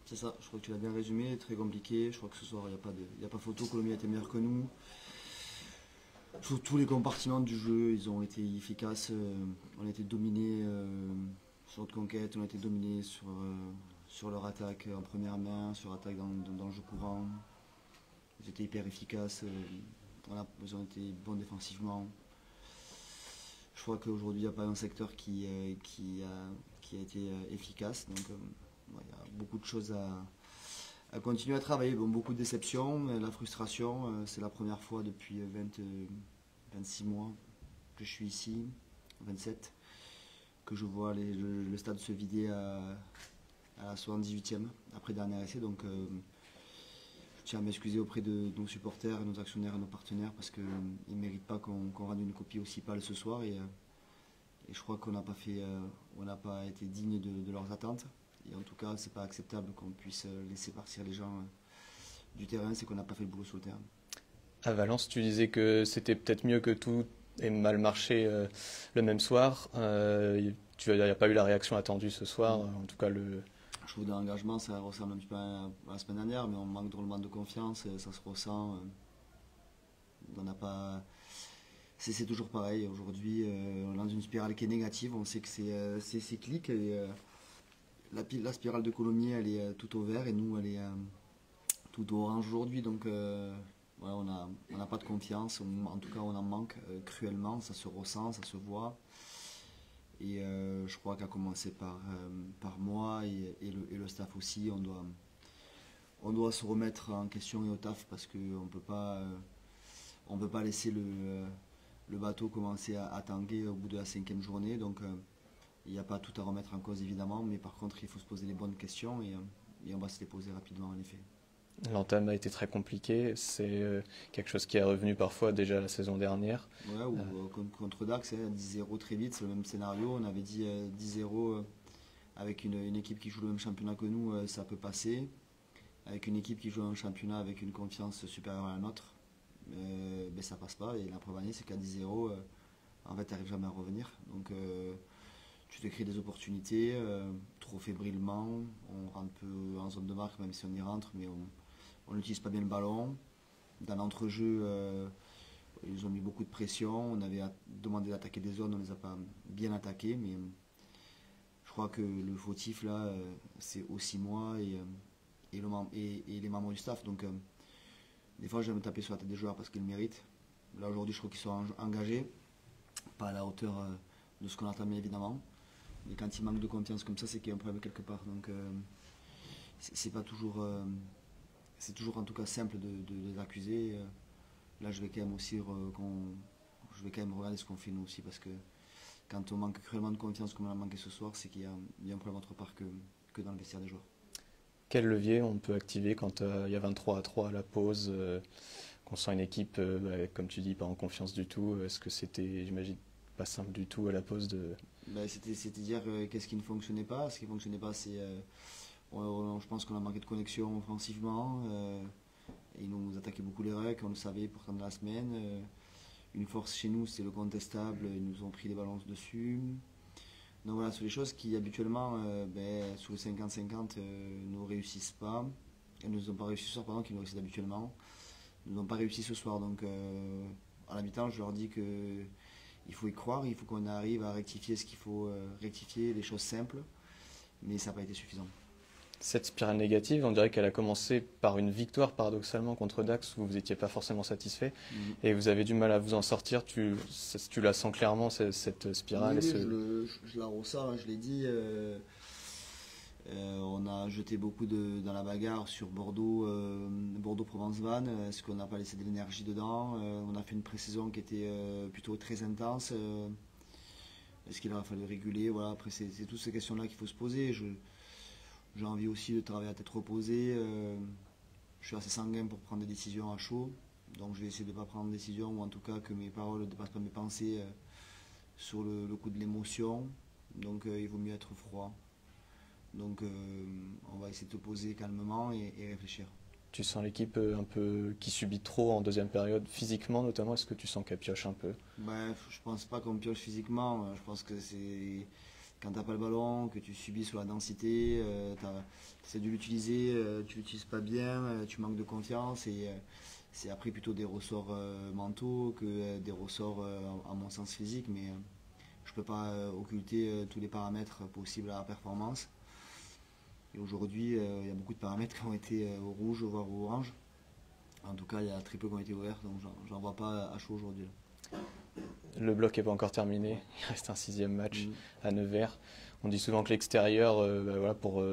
C'est ça, je crois que tu l'as bien résumé, très compliqué. Je crois que ce soir, il y a pas photo, Colombie a été meilleure que nous. Sur tous les compartiments du jeu, ils ont été efficaces. On a été dominés sur notre conquête, on a été dominés sur leur attaque en première main, sur l'attaque dans le jeu courant. Ils étaient hyper efficaces. Ils ont été bons défensivement. Je crois qu'aujourd'hui, il n'y a pas un secteur qui a été efficace. Donc, ouais, il y a beaucoup de choses à continuer à travailler. Bon, beaucoup de déceptions, la frustration. C'est la première fois depuis 26 mois que je suis ici, 27, que je vois le stade se vider à la 78e, après dernier essai. Donc, je tiens à m'excuser auprès de nos supporters, nos actionnaires et nos partenaires parce qu'ils ne méritent pas qu'on rende une copie aussi pâle ce soir. Et je crois qu'on n'a pas été digne de leurs attentes. Et en tout cas, c'est pas acceptable qu'on puisse laisser partir les gens du terrain, c'est qu'on n'a pas fait le boulot sur le terrain. À Valence, tu disais que c'était peut-être mieux que tout ait mal marché le même soir. Il n'y a pas eu la réaction attendue ce soir. En tout cas, Je trouve que dans l'engagement, ça ressemble un petit peu à la semaine dernière, mais on manque drôlement de confiance, ça se ressent. On n'a pas. C'est toujours pareil. Aujourd'hui, on est dans une spirale qui est négative. On sait que c'est cyclique. La spirale de Colomiers, elle est tout au vert et nous, elle est tout au orange aujourd'hui. Donc, voilà, on n'a pas de confiance. En tout cas, on en manque cruellement. Ça se ressent, ça se voit. Et je crois qu'à commencer par moi et le staff aussi, on doit se remettre en question et au taf parce qu'on ne peut pas laisser le bateau commencer à tanguer au bout de la 5e journée. Donc il n'y a pas tout à remettre en cause évidemment, mais par contre il faut se poser les bonnes questions et on va se les poser rapidement en effet. l'entame a été très compliquée. C'est quelque chose qui est revenu parfois déjà la saison dernière. Ouais, ou contre Dax, 10-0 très vite, c'est le même scénario. On avait dit 10-0 avec une équipe qui joue le même championnat que nous, ça peut passer. Avec une équipe qui joue un championnat avec une confiance supérieure à la nôtre, ben ça passe pas. Et la première année, c'est qu'à 10-0, en fait, tu n'arrives jamais à revenir. Donc, tu te crées des opportunités trop fébrilement. On rentre peu en zone de marque, même si on y rentre, mais on n'utilise pas bien le ballon. Dans l'entrejeu, ils ont mis beaucoup de pression. On avait demandé d'attaquer des zones, on ne les a pas bien attaquées. Mais je crois que le fautif, là, c'est aussi moi et les membres du staff. Donc, des fois, je vais me taper sur la tête des joueurs parce qu'ils le méritent. Là, aujourd'hui, je crois qu'ils sont engagés, pas à la hauteur de ce qu'on attendait évidemment. Mais quand il manque de confiance comme ça, c'est qu'il y a un problème quelque part. Donc, c'est pas toujours, c'est toujours en tout cas simple de les accuser. Là, je vais quand même aussi je vais quand même regarder ce qu'on fait nous aussi parce que quand on manque cruellement de confiance comme on a manqué ce soir, c'est qu'il y a un problème autre part que dans le vestiaire des joueurs. Quel levier on peut activer quand il y a 23-3 à la pause, qu'on sent une équipe, comme tu dis, pas en confiance du tout? Est-ce que c'était, j'imagine, pas simple du tout à la pause de... Ben, c'était dire qu'est-ce qui ne fonctionnait pas. Ce qui ne fonctionnait pas, c'est. Je pense qu'on a manqué de connexion offensivement. Ils nous attaquaient beaucoup les rucks, on le savait pourtant de la semaine. Une force chez nous, c'est le contestable. Ils nous ont pris des ballons dessus. Donc voilà, c'est des choses qui habituellement, sous le 50-50, ne réussissent pas. Elles ne nous ont pas réussi ce soir, pardon, qui nous réussissent habituellement. Ils n'ont pas réussi ce soir. Donc à la mi-temps, je leur dis que il faut y croire, il faut qu'on arrive à rectifier ce qu'il faut rectifier, les choses simples, mais ça n'a pas été suffisant. Cette spirale négative, on dirait qu'elle a commencé par une victoire paradoxalement contre Dax où vous n'étiez pas forcément satisfait et vous avez du mal à vous en sortir. Tu la sens clairement cette spirale. Oui, je la ressens, je l'ai dit. On a jeté beaucoup dans la bagarre sur Bordeaux-Provence-Vannes. Est-ce qu'on n'a pas laissé de l'énergie dedans? On a fait une pré-saison qui était plutôt très intense. Est-ce qu'il a fallu réguler? Voilà, après, c'est toutes ces questions-là qu'il faut se poser. J'ai envie aussi de travailler à tête reposée. Je suis assez sanguin pour prendre des décisions à chaud. Donc je vais essayer de ne pas prendre de décision ou en tout cas que mes paroles ne dépassent pas mes pensées sur le coup de l'émotion. Donc il vaut mieux être froid. Donc on va essayer de se poser calmement et réfléchir. Tu sens l'équipe un peu qui subit trop en deuxième période, physiquement notamment? Est-ce que tu sens qu'elle pioche un peu? Je pense pas qu'on pioche physiquement. Je pense que quand tu n'as pas le ballon, que tu subis sur la densité, tu essaies de l'utiliser, tu l'utilises pas bien, tu manques de confiance et c'est après plutôt des ressorts mentaux que des ressorts à mon sens physique, mais je ne peux pas occulter tous les paramètres possibles à la performance. Et aujourd'hui, il y a beaucoup de paramètres qui ont été au rouge, voire au orange. En tout cas, il y a très peu qui ont été ouverts, donc j'en vois pas à chaud aujourd'hui. Le bloc n'est pas encore terminé, il reste un 6e match à Nevers. On dit souvent que l'extérieur, voilà, pour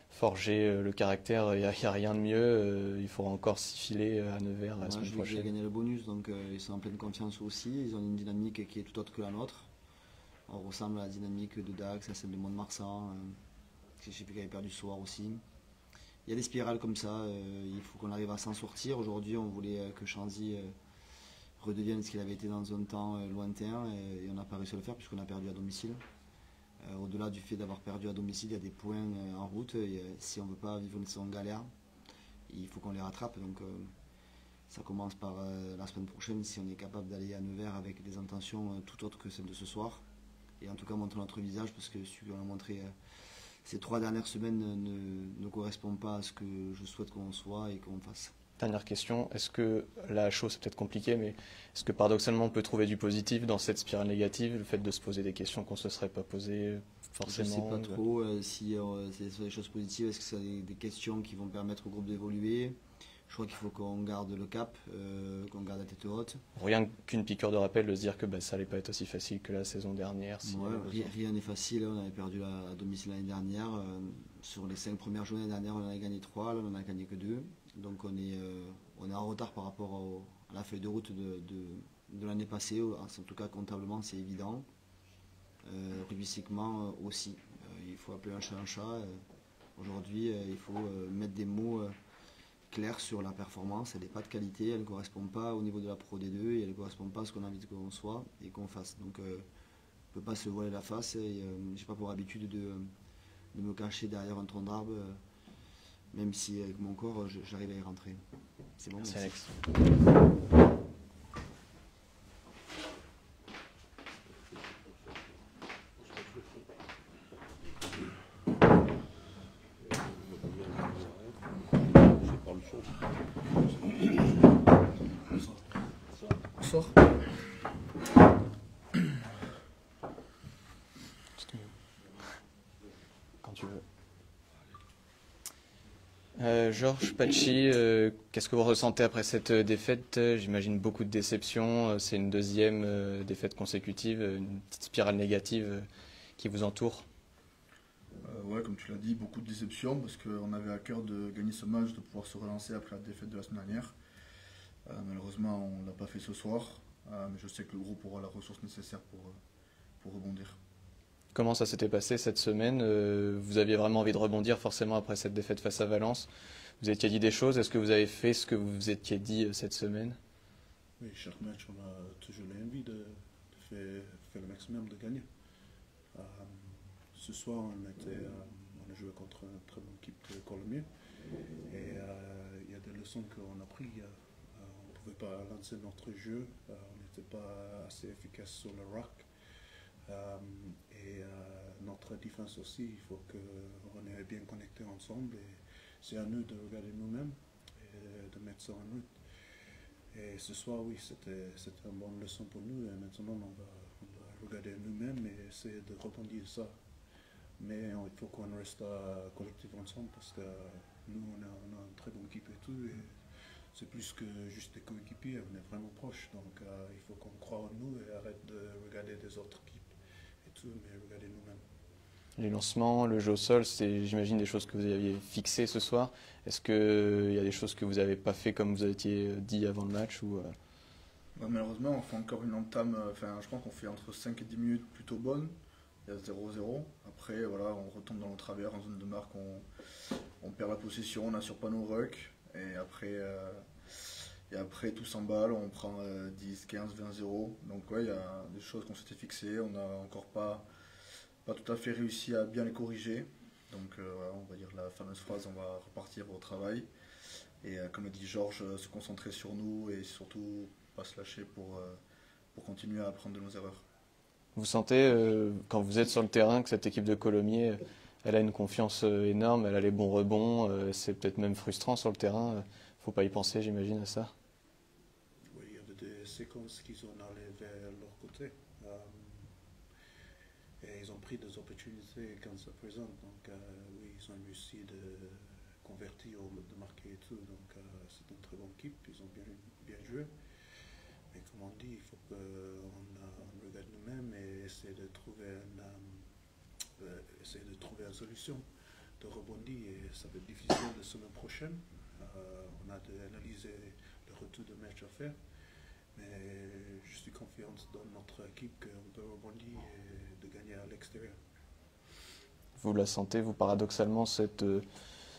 forger le caractère, il n'y a rien de mieux. Il faudra encore s'y filer à Nevers la semaine prochaine. J'ai gagné le bonus, donc ils sont en pleine confiance aussi. Ils ont une dynamique qui est tout autre que la nôtre. On ressemble à la dynamique de Dax, à celle de Mont-de-Marsan. Je sais plus qui avait perdu ce soir aussi. Il y a des spirales comme ça, il faut qu'on arrive à s'en sortir. Aujourd'hui, on voulait que Chanzy redevienne ce qu'il avait été dans un temps lointain et on n'a pas réussi à le faire puisqu'on a perdu à domicile. Au-delà du fait d'avoir perdu à domicile, il y a des points en route. Et, si on ne veut pas vivre une saison galère, il faut qu'on les rattrape. Donc ça commence par la semaine prochaine si on est capable d'aller à Nevers avec des intentions tout autres que celles de ce soir. Et en tout cas montrer notre visage parce que celui qu'on a montré ces 3 dernières semaines ne correspond pas à ce que je souhaite qu'on soit et qu'on fasse. Dernière question, est-ce que la chose c'est peut-être compliqué, mais est-ce que paradoxalement on peut trouver du positif dans cette spirale négative, le fait de se poser des questions qu'on ne se serait pas posées forcément? Je ne sais pas trop si c'est des choses positives, est-ce que c'est des questions qui vont permettre au groupe d'évoluer? Je crois qu'il faut qu'on garde le cap, qu'on garde la tête haute. Rien qu'une piqûre de rappel de se dire que ça n'allait pas être aussi facile que la saison dernière. Rien n'est facile, on avait perdu à domicile l'année dernière. Sur les 5 premières journées dernières, on en a gagné 3, là on n'en a gagné que 2. Donc on est en retard par rapport à la feuille de route de l'année passée, en tout cas comptablement c'est évident. Rugbystiquement aussi. Il faut appeler un chat un chat. Aujourd'hui, il faut mettre des mots clairs sur la performance. Elle n'est pas de qualité, elle ne correspond pas au niveau de la Pro D2 et elle ne correspond pas à ce qu'on a envie qu'on soit et qu'on fasse. Donc on ne peut pas se voiler la face et je n'ai pas pour habitude de me cacher derrière un tronc d'arbre, même si avec mon corps j'arrive à y rentrer. C'est bon, merci. Alex. Bonsoir. Quand tu veux. Georges Pachy, qu'est-ce que vous ressentez après cette défaite? J'imagine beaucoup de déception. C'est une 2e défaite consécutive, une petite spirale négative qui vous entoure. Ouais, comme tu l'as dit, beaucoup de déception parce qu'on avait à cœur de gagner ce match, de pouvoir se relancer après la défaite de la semaine dernière. Malheureusement, on ne l'a pas fait ce soir, mais je sais que le groupe aura la ressource nécessaire pour rebondir. Comment ça s'était passé cette semaine? Vous aviez vraiment envie de rebondir forcément après cette défaite face à Valence. Vous étiez dit des choses. Est-ce que vous avez fait ce que vous vous étiez dit cette semaine? Oui, chaque match, on a toujours l'envie de faire le maximum de gagner. Ce soir, on a joué contre une très bonne équipe de Colomiers. Et il y a des leçons qu'on a prises. On ne pouvait pas lancer notre jeu. On n'était pas assez efficace sur le rack. Et notre défense aussi, il faut qu'on est bien connectés ensemble. Et c'est à nous de regarder nous-mêmes et de mettre ça en route. Et ce soir, oui, c'était une bonne leçon pour nous. Et maintenant, on va regarder nous-mêmes et essayer de rebondir ça. Mais il faut qu'on reste collectif ensemble parce que nous, on a une très bonne équipe et tout. Et c'est plus que juste des coéquipiers, on est vraiment proches. Donc il faut qu'on croie en nous et arrête de regarder des autres équipes et tout, mais regarder nous-mêmes. Les lancements, le jeu au sol, c'est j'imagine des choses que vous aviez fixées ce soir. Est-ce qu'il y a des choses que vous n'avez pas fait comme vous aviez dit avant le match ou Malheureusement, on fait encore une entame, je pense qu'on fait entre 5 et 10 minutes plutôt bonnes. Il y a 0-0. Après, voilà, on retombe dans le travers en zone de marque, on perd la possession, on n'assure pas nos rucks. Et après tout s'emballe, on prend 10, 15, 20-0. Donc ouais, il y a des choses qu'on s'était fixées, on n'a encore pas tout à fait réussi à bien les corriger. Donc voilà, on va dire la fameuse phrase, on va repartir au travail. Et comme l'a dit Georges, se concentrer sur nous et surtout pas se lâcher pour continuer à apprendre de nos erreurs. Vous sentez, quand vous êtes sur le terrain, que cette équipe de Colomiers, elle a une confiance énorme, elle a les bons rebonds, c'est peut-être même frustrant sur le terrain. Faut pas y penser, j'imagine, à ça. Oui, il y a des séquences qui sont allées vers leur côté. Et ils ont pris des opportunités quand ça présente. Donc, oui, ils ont réussi de convertir, de marquer et tout. Donc, c'est une très bonne équipe. Ils ont bien joué. Mais comme on dit, il faut qu'on regarde nous-mêmes et essayer de trouver une solution de rebondir. Et ça va être difficile la semaine prochaine. On a d'analyser le retour de match à faire. Mais je suis confiant dans notre équipe qu'on peut rebondir et de gagner à l'extérieur. Vous la sentez, vous, paradoxalement, cette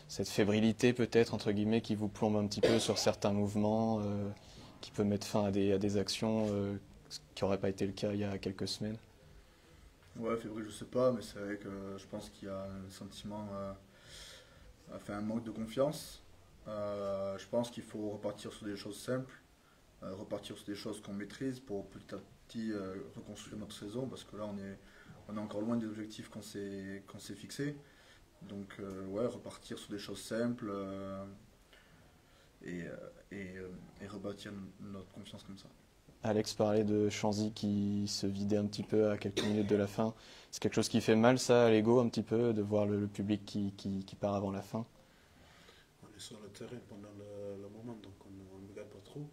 fébrilité peut-être, entre guillemets, qui vous plombe un petit peu sur certains mouvements, qui peut mettre fin à des actions qui n'auraient pas été le cas il y a quelques semaines? Ouais, fébrile, je sais pas, mais c'est vrai que je pense qu'il y a un sentiment, un manque de confiance. Je pense qu'il faut repartir sur des choses simples, repartir sur des choses qu'on maîtrise pour petit à petit reconstruire notre saison, parce que là on est encore loin des objectifs qu'on s'est fixés. Donc ouais, repartir sur des choses simples et rebâtir notre confiance comme ça. Alex parlait de Chanzy qui se vidait un petit peu à quelques minutes de la fin. C'est quelque chose qui fait mal, ça, à l'ego, un petit peu, de voir le public qui part avant la fin? On est sur le terrain pendant le moment, donc on ne regarde pas trop.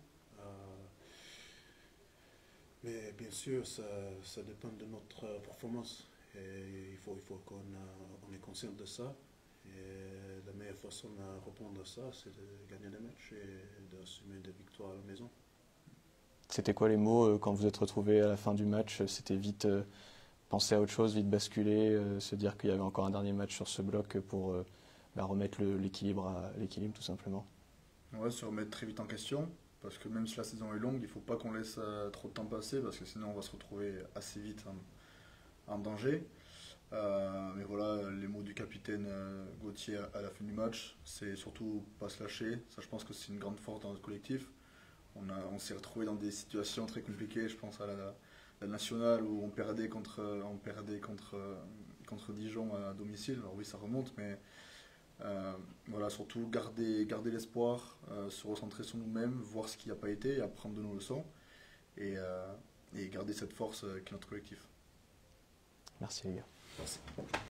Mais bien sûr, ça dépend de notre performance. Et il faut qu'on est conscient de ça. Et la meilleure façon de répondre à ça, c'est de gagner des matchs et d'assumer des victoires à la maison. C'était quoi les mots quand vous êtes retrouvés à la fin du match? C'était vite penser à autre chose, vite basculer, se dire qu'il y avait encore un dernier match sur ce bloc pour remettre l'équilibre tout simplement? Ouais, se remettre très vite en question, parce que même si la saison est longue, il ne faut pas qu'on laisse trop de temps passer, parce que sinon on va se retrouver assez vite en danger. Mais voilà, les mots du capitaine Gauthier à la fin du match, c'est surtout pas se lâcher. Ça, je pense que c'est une grande force dans notre collectif. On s'est retrouvé dans des situations très compliquées, je pense à la nationale où on perdait contre Dijon à domicile. Alors oui, ça remonte, mais voilà, surtout garder l'espoir, se recentrer sur nous-mêmes, voir ce qui n'a pas été, apprendre de nos leçons et garder cette force qui est notre collectif. Merci les gars. Merci.